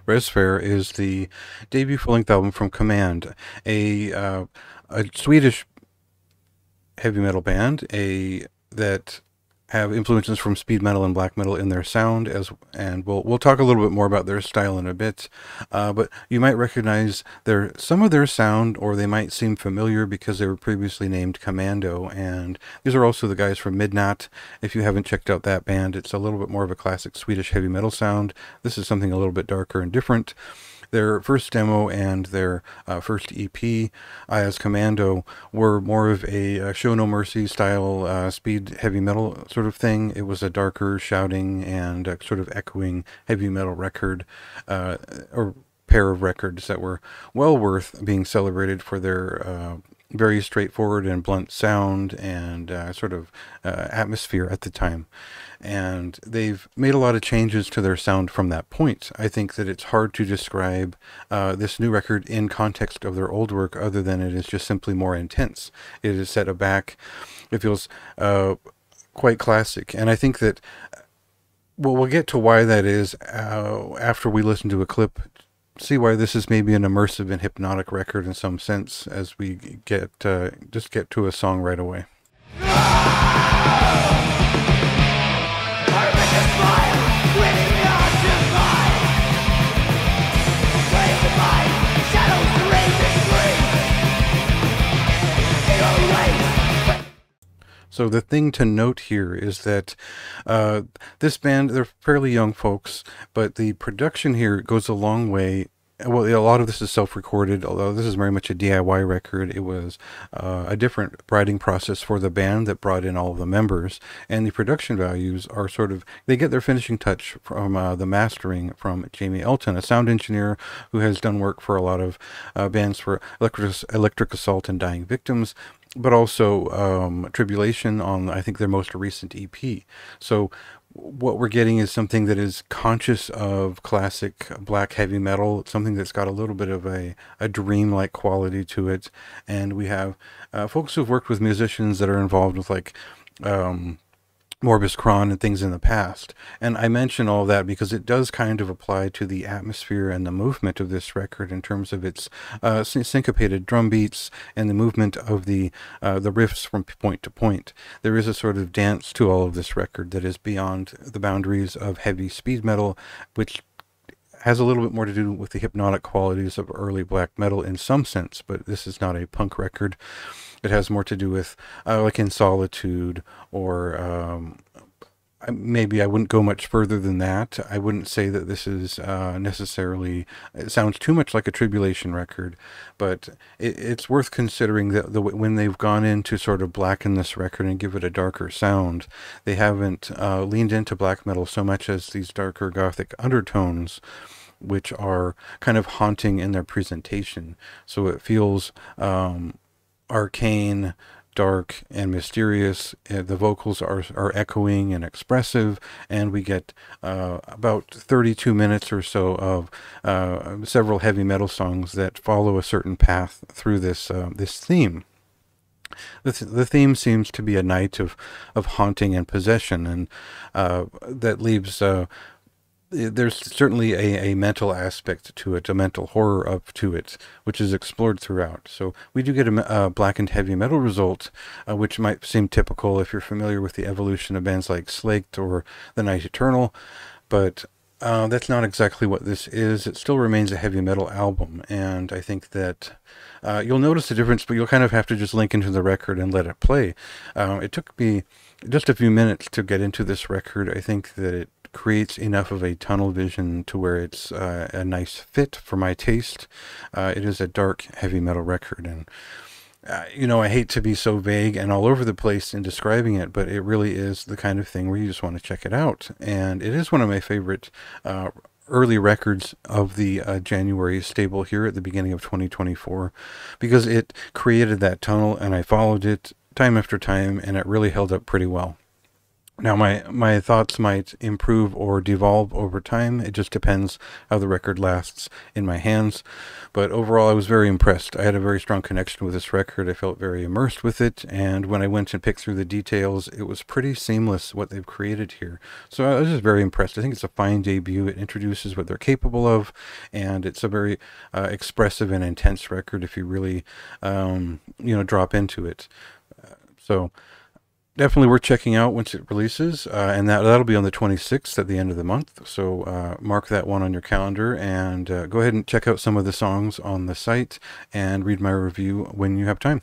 Resver is the debut full-length album from Command, a Swedish heavy metal band, that have influences from speed metal and black metal in their sound, and we'll talk a little bit more about their style in a bit. But you might recognize some of their sound, or they might seem familiar because they were previously named Commando. And these are also the guys from Midnatt. If you haven't checked out that band, it's a little bit more of a classic Swedish heavy metal sound. This is something a little bit darker and different. Their first demo and their first EP, as Commando, were more of a Show No Mercy style speed heavy metal sort of thing. It was a darker, shouting and sort of echoing heavy metal record, or pair of records that were well worth being celebrated for their very straightforward and blunt sound and sort of atmosphere at the time. And they've made a lot of changes to their sound from that point. I think that it's hard to describe this new record in context of their old work other than it is just simply more intense. It is set aback. It feels quite classic. And I think that, well, we'll get to why that is after we listen to a clip. See why this is maybe an immersive and hypnotic record in some sense as we just get to a song right away. So the thing to note here is that this band, they're fairly young folks, but the production here goes a long way. Well, a lot of this is self-recorded, although this is very much a DIY record. It was a different writing process for the band that brought in all of the members, and the production values are sort of, they get their finishing touch from the mastering from Jamie Elton, a sound engineer who has done work for a lot of bands for Electric Assault and Dying Victims, but also Tribulation on, I think, their most recent EP. So what we're getting is something that is conscious of classic black heavy metal. It's something that's got a little bit of a dream-like quality to it. And we have folks who've worked with musicians that are involved with like Morbus Chron and things in the past. And I mention all that because it does kind of apply to the atmosphere and the movement of this record in terms of its syncopated drum beats and the movement of the riffs from point to point. There is a sort of dance to all of this record that is beyond the boundaries of heavy speed metal, which has a little bit more to do with the hypnotic qualities of early black metal in some sense, but this is not a punk record. It has more to do with like In Solitude, or maybe I wouldn't go much further than that. I wouldn't say that this is necessarily, it sounds too much like a Tribulation record, but it's worth considering that when they've gone in to sort of blacken this record and give it a darker sound, they haven't leaned into black metal so much as these darker gothic undertones, which are kind of haunting in their presentation. So it feels arcane, dark, and mysterious. The vocals are echoing and expressive, and we get about 32 minutes or so of several heavy metal songs that follow a certain path through this theme. The theme seems to be a night of haunting and possession, and that leaves there's certainly a mental aspect to it, a mental horror up to it, which is explored throughout. So we do get a blackened heavy metal result, which might seem typical if you're familiar with the evolution of bands like Slaked or The Night Eternal, but that's not exactly what this is. It still remains a heavy metal album, and I think that you'll notice the difference, but you'll kind of have to just link into the record and let it play. It took me just a few minutes to get into this record. I think that it creates enough of a tunnel vision to where it's a nice fit for my taste. It is a dark heavy metal record, and you know, I hate to be so vague and all over the place in describing it, but it really is the kind of thing where you just want to check it out. And it is one of my favorite early records of the January stable here at the beginning of 2024, because it created that tunnel and I followed it time after time, and it really held up pretty well. Now, my thoughts might improve or devolve over time. It just depends how the record lasts in my hands. But overall, I was very impressed. I had a very strong connection with this record. I felt very immersed with it. And when I went and picked through the details, it was pretty seamless what they've created here. So I was just very impressed. I think it's a fine debut. It introduces what they're capable of. And it's a very expressive and intense record if you really, drop into it. So definitely worth checking out once it releases, and that'll be on the 26th at the end of the month. So mark that one on your calendar, and go ahead and check out some of the songs on the site and read my review when you have time.